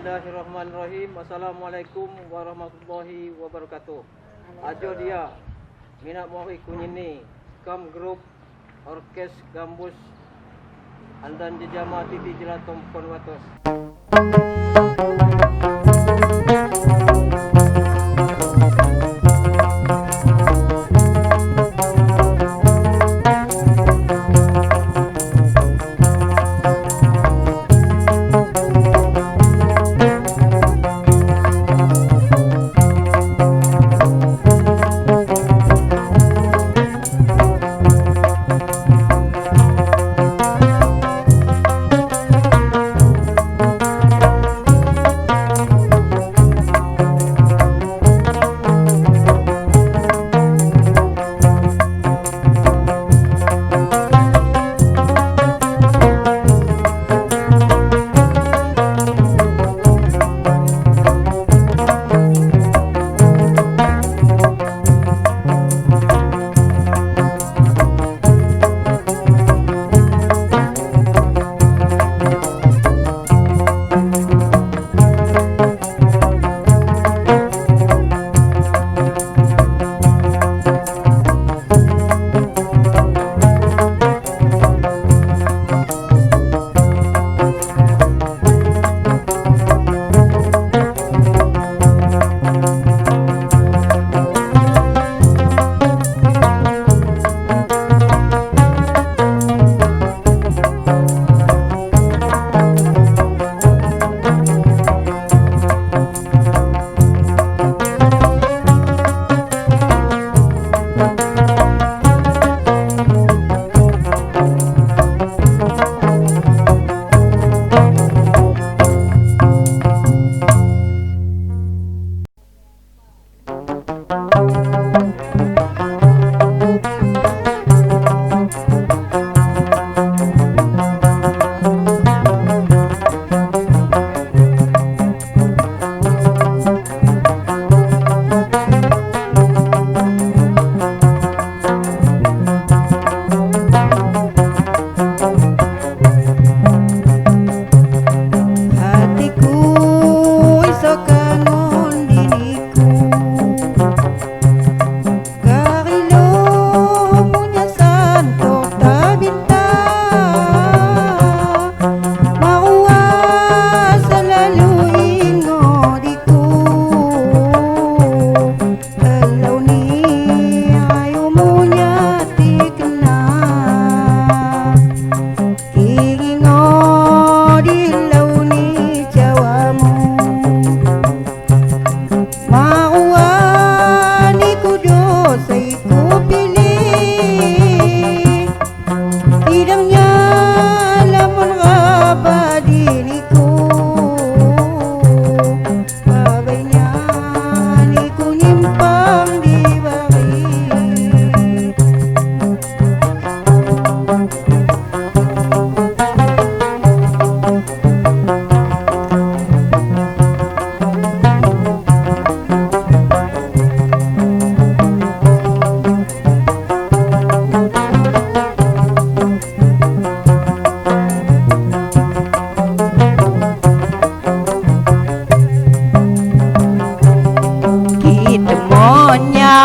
Bismillahirrahmanirrahim. Assalamualaikum warahmatullahi wabarakatuh. Ajo dia minat mau kunyini kam grup orkes gambus andan jejama titi jelatom konwatos.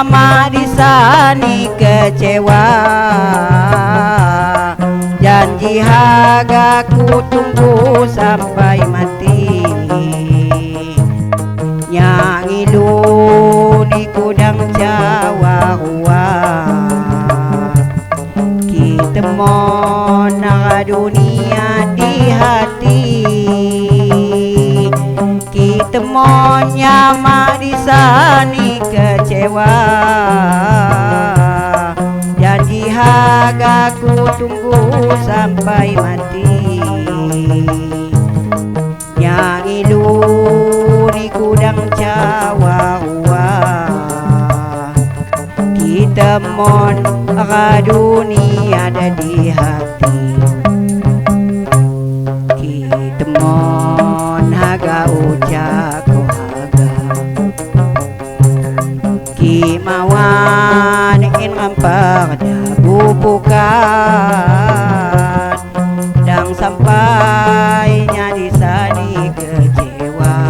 Marisani kecewa, janji harga ku tunggu sampai mati. Yang ilu ni kudang Jawa rua, kita mon dunia di hati. Kita mon nyama di sani kecewa, janji harga ku tunggu sampai mati. Yang ilu ni kudang Jawa rua, kita mon dunia ada di hati. Kita mon haga ucap kimawan in ampar da bubukan dang sampainya di sani kecewa.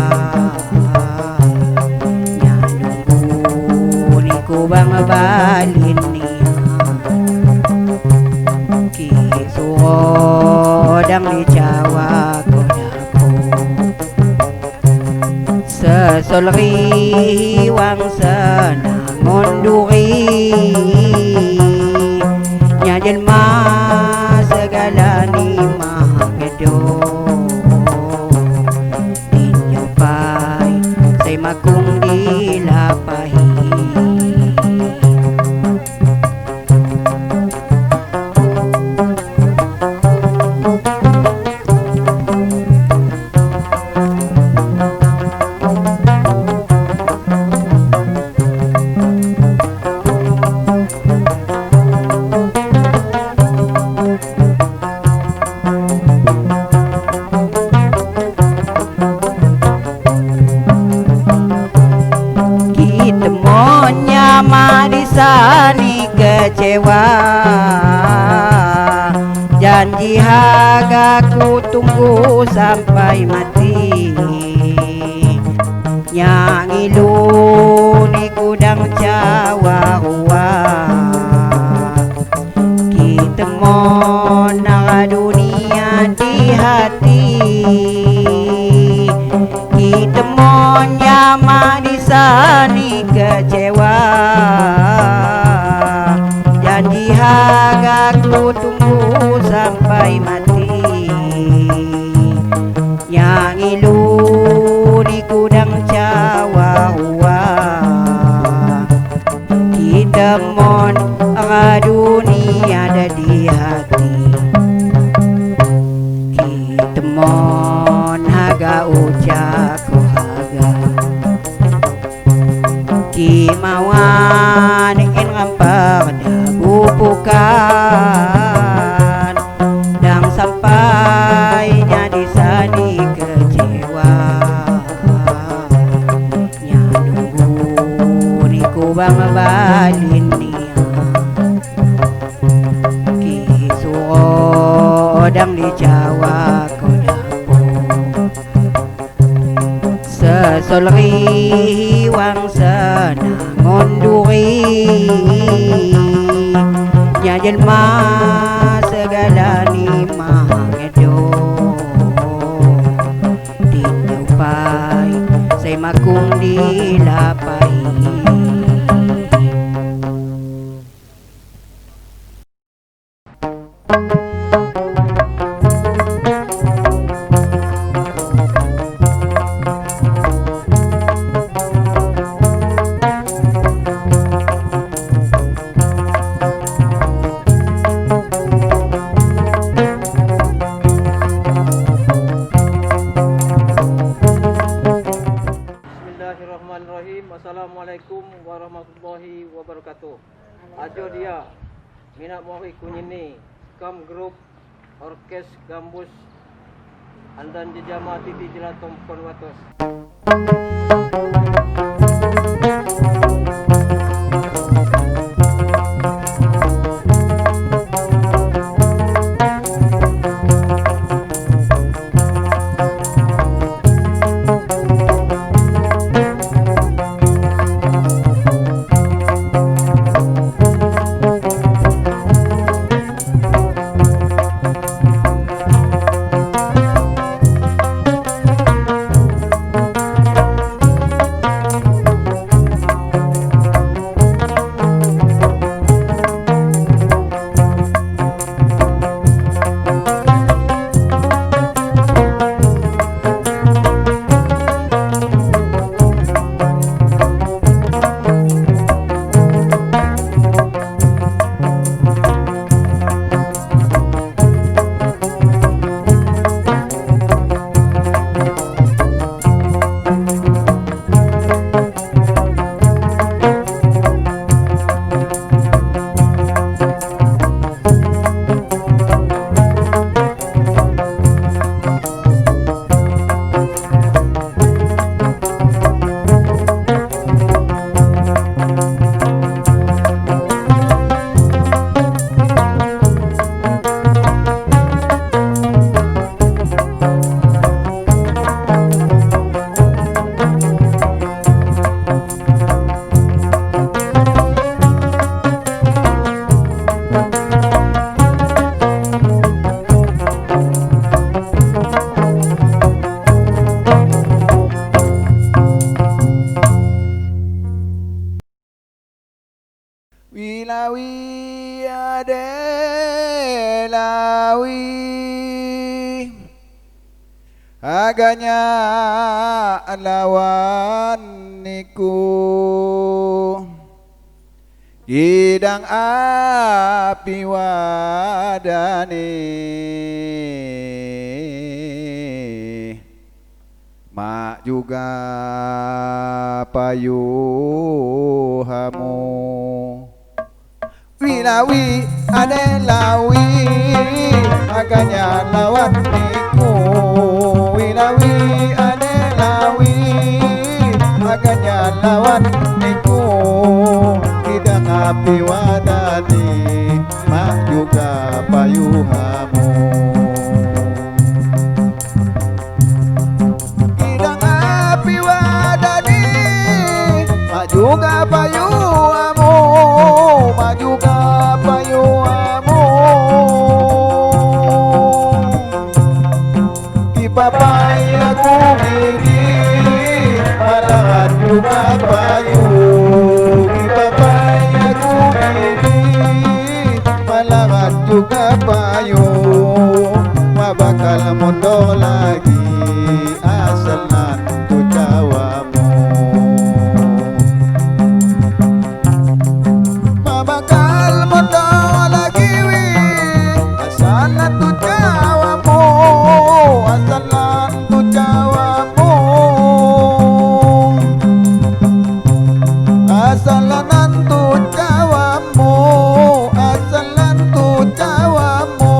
Sesolri wang senangon duri nya jelma segala ni magedo tinyo pai say makung dilapahi Temonya Marisani kecewa janji hagaku tunggu sampai mati yang ilu ni kudang cawa huwa kita mon dunia di hati kita mon nyama di sani kecewa janji hagaku tunggu sampai mati yang ilu di kudang cawa huwa kita mon dunia ada di hati kita mon haga ucap Kimawan in rampak bubukan dan sampainya di sani kecewa nya nunggu ni kubang balin niya kisuro dang di Jawa kodapo sesolri wang senangon duri nya jelma segala ni magedo tinyo pai say makung dilapahi Assalamualaikum warahmatullahi wabarakatuh. Ajo dia minat mohi kunyini kam grup orkes gambus andan jejama titi jelatom konwatos. lawi ade lawi aganya lawan niku idang api wadane mak juga payuhamu wilawi ade lawi aganya lawan niku wilawi ade lawi aganya lawan niku idang api wadani mak juga payuhamu idang api wadani mak juga payuhamu mak juga payuhamu kipapai aku gigi malahan juga payu juga payu ma bakal mondok lagi asal nantu jawamu ma bakal mondok lagi wi asal nantu jawamu asal nantu jawamu asal nantu jawamu asal nantu jawamu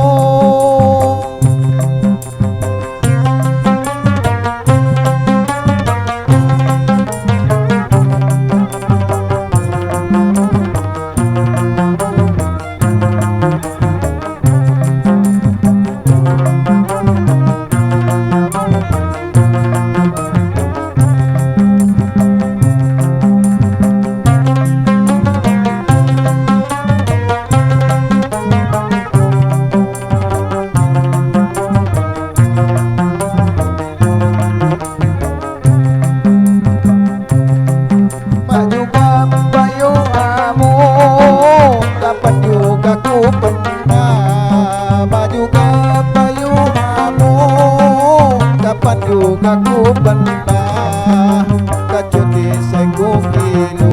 juga ku pernah kecuti sengku kilu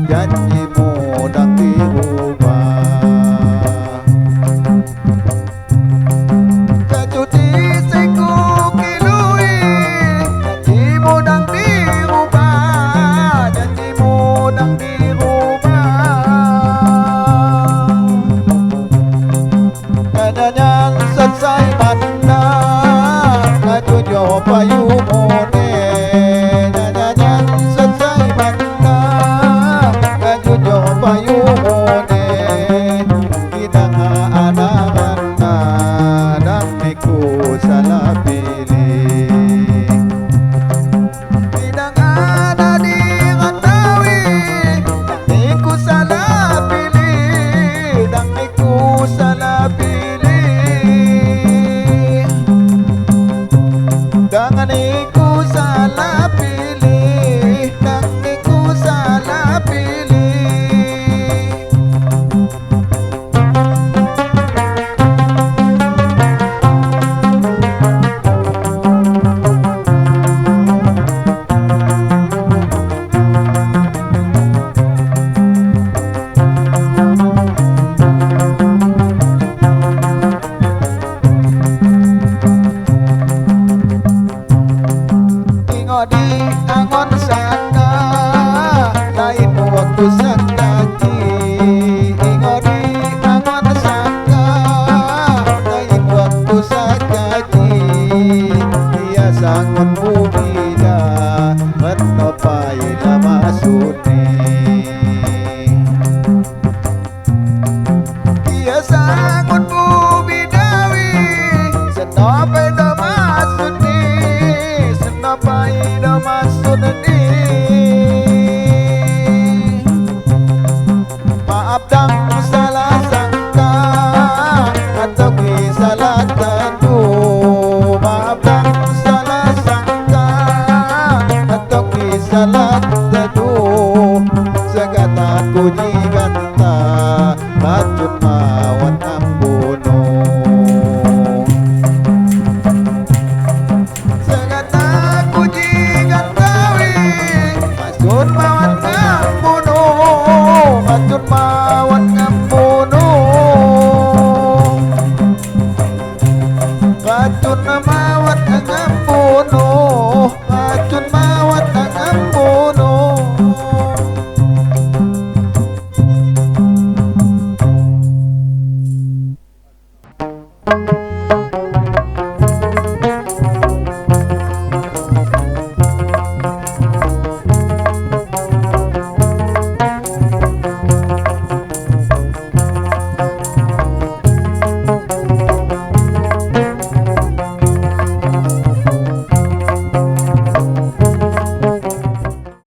janjimu dan dirubah kecuti sengku kilui janjimu dan dirubah janjimu dan dirubah adanya selesai mana Tujuh payu mone nyanyanyan selesai mana tujuh payu mone tidak ada mana dan miku salah pilih tidak ada di ngatawi miku salah pilih dan miku salah pilih jangan iku salah pilih dan iku salah pilih di angon sana lain waktu sakati ingo di angon sana lain waktu sakati dia sangon bumida menopai lama suni dia sangon bumidawi senopai lama suni senopai maksud ini maaf dan salah sangka atau salah tentu maaf dan salah sangka atau salah tentu segala puji ganta Pun mau